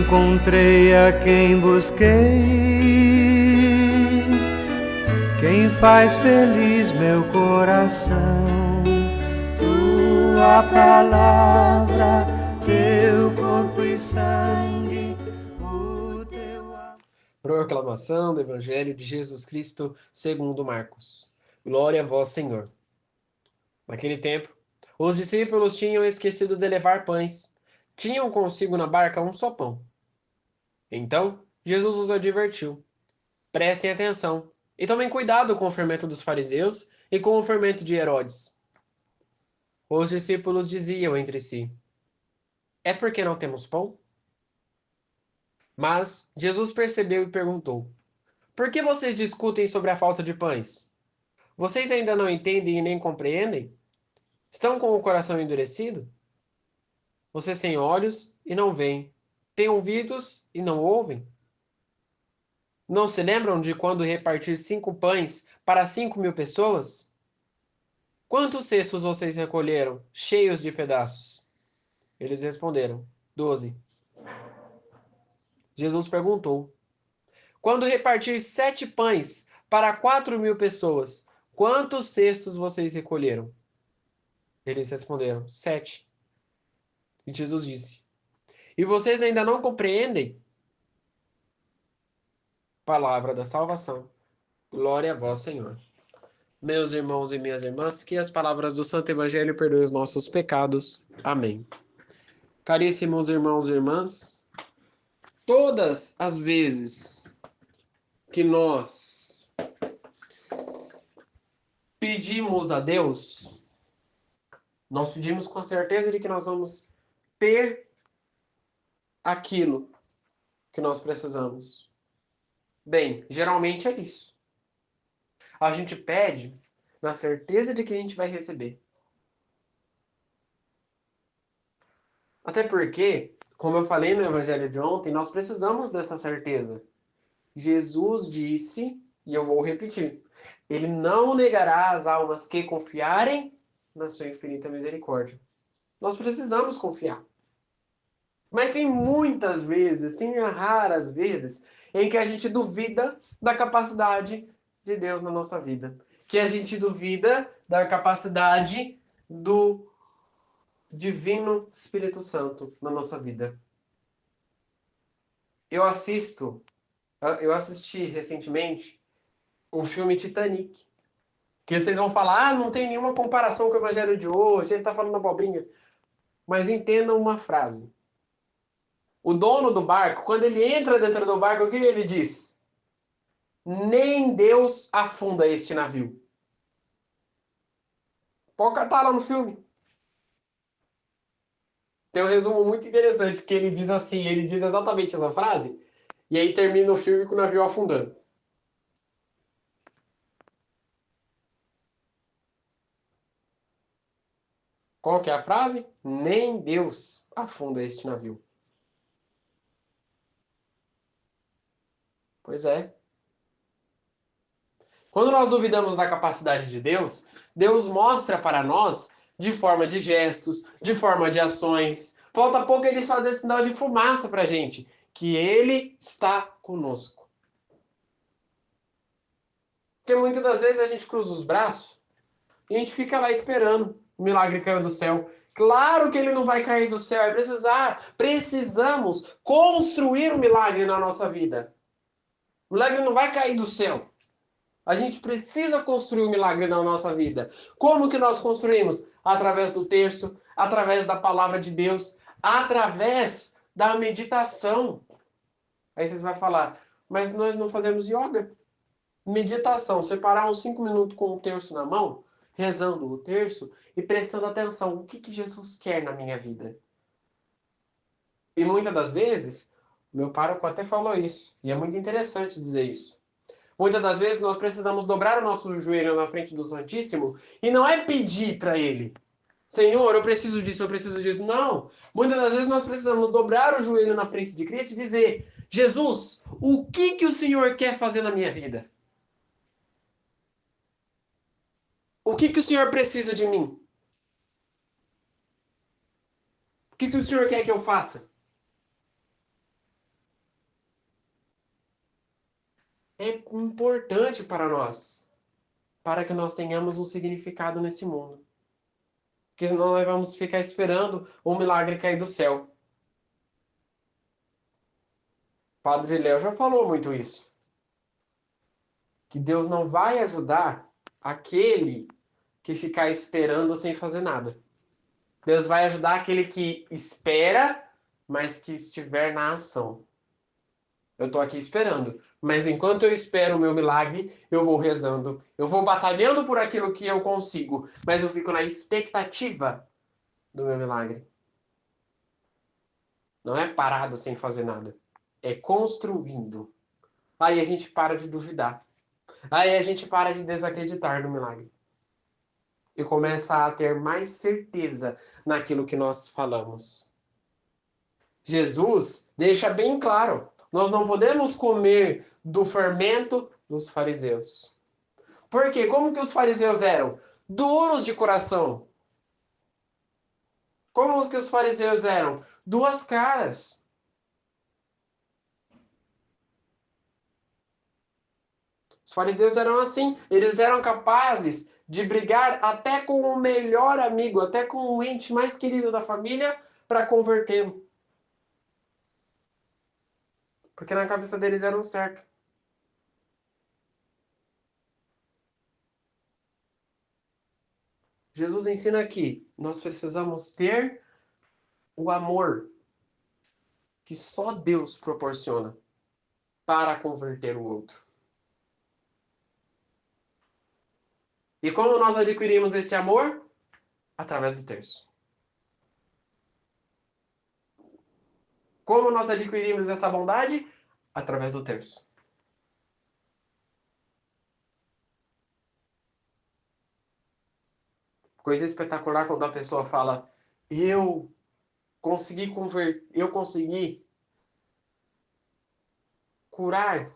Encontrei a quem busquei, quem faz feliz meu coração. Tua palavra, teu corpo e sangue, o teu amor. Proclamação do Evangelho de Jesus Cristo segundo Marcos. Glória a vós, Senhor. Naquele tempo, os discípulos tinham esquecido de levar pães. Tinham consigo na barca um só pão. Então, Jesus os advertiu: prestem atenção e tomem cuidado com o fermento dos fariseus e com o fermento de Herodes. Os discípulos diziam entre si: é porque não temos pão? Mas Jesus percebeu e perguntou: por que vocês discutem sobre a falta de pães? Vocês ainda não entendem e nem compreendem? Estão com o coração endurecido? Vocês têm olhos e não veem, têm ouvidos e não ouvem? Não se lembram de quando repartir 5 pães para 5.000 pessoas? Quantos cestos vocês recolheram, cheios de pedaços? Eles responderam: 12. Jesus perguntou: quando repartir 7 pães para 4.000 pessoas, quantos cestos vocês recolheram? Eles responderam: 7. E Jesus disse: e vocês ainda não compreendem? Palavra da salvação. Glória a vós, Senhor. Meus irmãos e minhas irmãs, que as palavras do Santo Evangelho perdoem os nossos pecados. Amém. Caríssimos irmãos e irmãs, todas as vezes que nós pedimos a Deus, nós pedimos com a certeza de que nós vamos ter aquilo que nós precisamos. Bem, geralmente é isso. A gente pede na certeza de que a gente vai receber. Até porque, como eu falei no Evangelho de ontem, nós precisamos dessa certeza. Jesus disse, e eu vou repetir, ele não negará as almas que confiarem na sua infinita misericórdia. Nós precisamos confiar. Mas tem muitas vezes, tem raras vezes, em que a gente duvida da capacidade de Deus na nossa vida. Que a gente duvida da capacidade do Divino Espírito Santo na nossa vida. Eu assisti recentemente o filme Titanic. Que vocês vão falar, não tem nenhuma comparação com o Evangelho de hoje, ele está falando abobrinha. Mas entendam uma frase. O dono do barco, quando ele entra dentro do barco, o que ele diz? Nem Deus afunda este navio. Pode catar lá no filme. Tem um resumo muito interessante que ele diz assim, ele diz exatamente essa frase, e aí termina o filme com o navio afundando. Qual que é a frase? Nem Deus afunda este navio. Pois é. Quando nós duvidamos da capacidade de Deus, Deus mostra para nós de forma de gestos, de forma de ações. Falta pouco ele fazer sinal de fumaça para a gente, que ele está conosco. Porque muitas das vezes a gente cruza os braços e a gente fica lá esperando o milagre cair do céu. Claro que ele não vai cair do céu, precisamos construir o milagre na nossa vida. O milagre não vai cair do céu. A gente precisa construir um milagre na nossa vida. Como que nós construímos? Através do terço, através da palavra de Deus, através da meditação. Aí vocês vão falar, mas nós não fazemos yoga? Meditação, separar uns 5 minutos com o terço na mão, rezando o terço e prestando atenção. O que Jesus quer na minha vida? E muitas das vezes, meu pároco até falou isso, e é muito interessante dizer isso. Muitas das vezes nós precisamos dobrar o nosso joelho na frente do Santíssimo e não é pedir para Ele, Senhor, eu preciso disso, eu preciso disso. Não. Muitas das vezes nós precisamos dobrar o joelho na frente de Cristo e dizer, Jesus, o que o Senhor quer fazer na minha vida? O que o Senhor precisa de mim? O que o Senhor quer que eu faça? é importante para nós, para que nós tenhamos um significado nesse mundo. Porque senão nós vamos ficar esperando um milagre cair do céu. Padre Léo já falou muito isso. Que Deus não vai ajudar aquele que ficar esperando sem fazer nada. Deus vai ajudar aquele que espera, mas que estiver na ação. Eu estou aqui esperando, mas enquanto eu espero o meu milagre, eu vou rezando, eu vou batalhando por aquilo que eu consigo, mas eu fico na expectativa do meu milagre. Não é parado sem fazer nada, é construindo. Aí a gente para de duvidar. Aí a gente para de desacreditar no milagre. E começa a ter mais certeza naquilo que nós falamos. Jesus deixa bem claro: nós não podemos comer do fermento dos fariseus. Por quê? Como que os fariseus eram? Duros de coração. Como que os fariseus eram? Duas caras. Os fariseus eram assim, eles eram capazes de brigar até com o melhor amigo, até com o ente mais querido da família, para convertê-lo. Porque na cabeça deles era o certo. Jesus ensina que nós precisamos ter o amor que só Deus proporciona para converter o outro. E como nós adquirimos esse amor? Através do terço. Como nós adquirimos essa bondade? Através do terço. Coisa espetacular quando a pessoa fala: eu consegui curar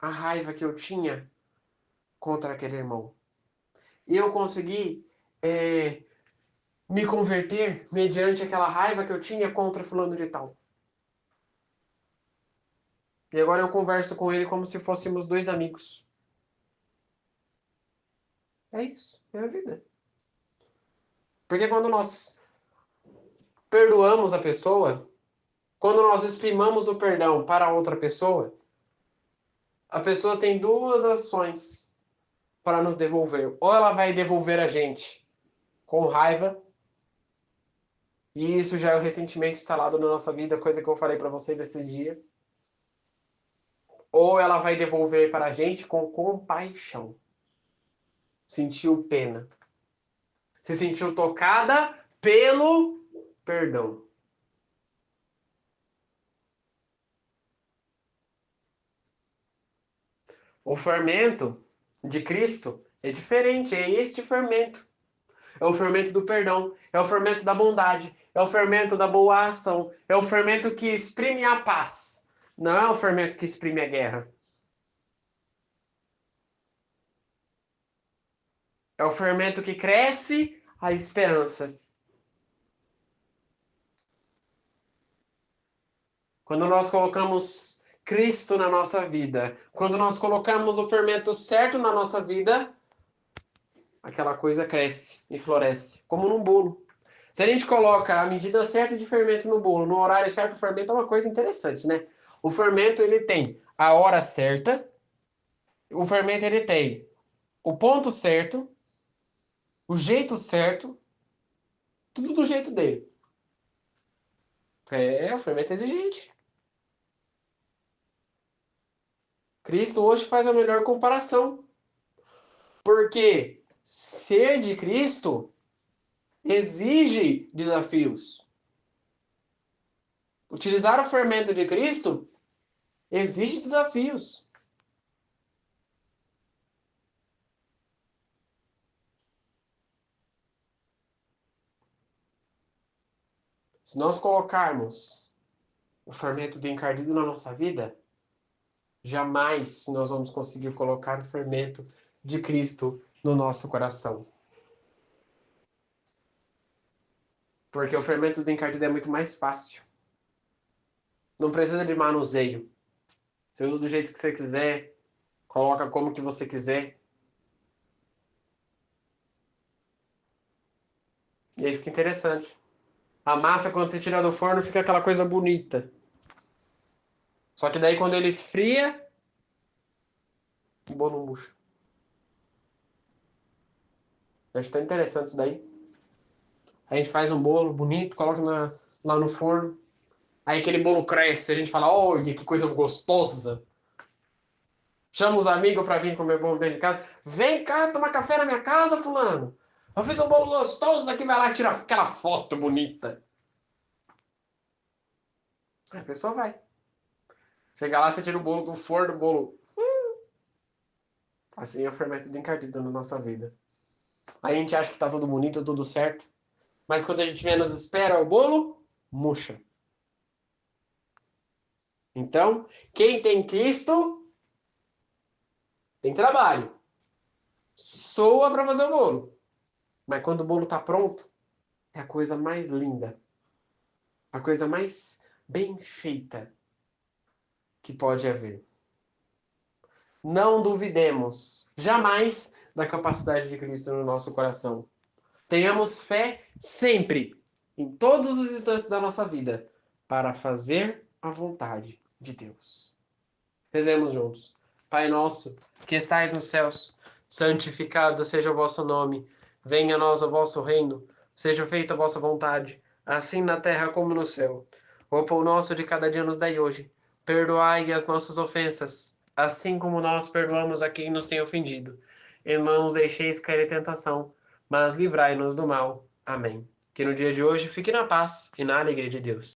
a raiva que eu tinha contra aquele irmão. Eu consegui me converter mediante aquela raiva que eu tinha contra fulano de tal. E agora eu converso com ele como se fôssemos dois amigos. É isso, é a vida. Porque quando nós perdoamos a pessoa, quando nós exprimamos o perdão para outra pessoa, a pessoa tem duas ações para nos devolver. Ou ela vai devolver a gente com raiva, e isso já é o ressentimento instalado na nossa vida, coisa que eu falei para vocês esses dias. Ou ela vai devolver para a gente com compaixão. Sentiu pena. Se sentiu tocada pelo perdão. O fermento de Cristo é diferente, é este fermento. É o fermento do perdão, é o fermento da bondade, é o fermento da boa ação, é o fermento que exprime a paz. Não é o fermento que exprime a guerra. É o fermento que cresce a esperança. Quando nós colocamos Cristo na nossa vida, quando nós colocamos o fermento certo na nossa vida, aquela coisa cresce e floresce, como num bolo. Se a gente coloca a medida certa de fermento no bolo, no horário certo, o fermento é uma coisa interessante, né? O fermento, ele tem a hora certa, o fermento, ele tem o ponto certo, o jeito certo, tudo do jeito dele. O fermento é exigente. Cristo hoje faz a melhor comparação. Porque ser de Cristo exige desafios. Utilizar o fermento de Cristo exige desafios. Se nós colocarmos o fermento do encardido na nossa vida, jamais nós vamos conseguir colocar o fermento de Cristo no nosso coração. Porque o fermento do encardido é muito mais fácil. Não precisa de manuseio. Você usa do jeito que você quiser, Coloca como que você quiser. E aí fica interessante. A massa, quando você tira do forno, fica aquela coisa bonita. Só que daí, quando ele esfria, o bolo murcha. Acho que tá interessante isso daí. A gente faz um bolo bonito, coloca lá no forno. Aí aquele bolo cresce, a gente fala, olha que coisa gostosa. Chama os amigos pra vir comer bolo dentro de casa. Vem cá tomar café na minha casa, fulano. Eu fiz um bolo gostoso aqui, vai lá e tira aquela foto bonita. Aí a pessoa vai. Chega lá, você tira o bolo do forno, o bolo. Assim é o fermento do encardido na nossa vida. Aí a gente acha que tá tudo bonito, tudo certo. Mas quando a gente menos espera o bolo, murcha. Então, quem tem Cristo tem trabalho. Soa para fazer o bolo. Mas quando o bolo tá pronto, é a coisa mais linda. A coisa mais bem feita que pode haver. Não duvidemos jamais da capacidade de Cristo no nosso coração. Tenhamos fé sempre, em todos os instantes da nossa vida, para fazer a vontade de Deus. Rezemos juntos. Pai nosso, que estais nos céus, santificado seja o vosso nome. Venha a nós o vosso reino. Seja feita a vossa vontade, assim na terra como no céu. O pão nosso de cada dia nos dai hoje. Perdoai as nossas ofensas, assim como nós perdoamos a quem nos tem ofendido. E não nos deixeis cair em tentação, mas livrai-nos do mal. Amém. Que no dia de hoje fique na paz e na alegria de Deus.